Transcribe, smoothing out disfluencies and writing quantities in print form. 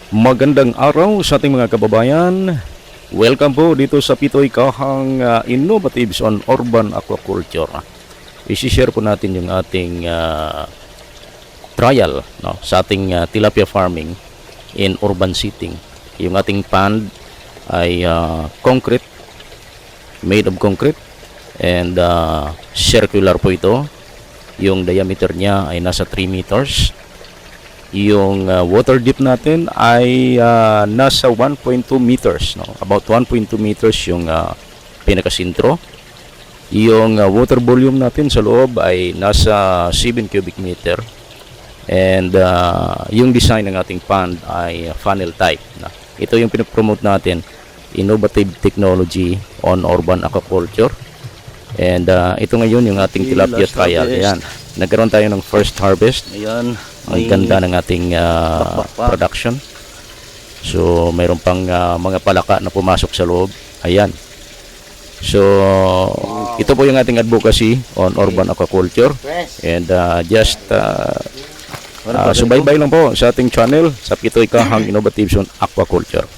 Magandang araw sa ating mga kababayan. Welcome po dito sa Pitoy Kahang Innovatives on Urban Aquaculture. I-share po natin yung ating trial sa ating tilapia farming in urban setting. Yung ating pond ay concrete, made of concrete, and circular po ito. Yung diameter niya ay nasa 3 meters. Yung water depth natin ay nasa 1.2 meters, about 1.2 meters yung pinakasintro. Yung water volume natin sa loob ay nasa 7 cubic meter. And yung design ng ating pond ay funnel type. Ito yung pinopromote natin, innovative technology on urban aquaculture. And ito ngayon yung ating tilapia trial. Ayan, nagkaroon tayo ng first harvest. Ayan, ang ganda ng ating production. So mayroon pang mga palaka na pumasok sa loob. Ayan. So ito po yung ating advocacy on urban aquaculture. And just subaybay lang po sa ating channel sa Pitoy Kahang Innovatives on Aquaculture.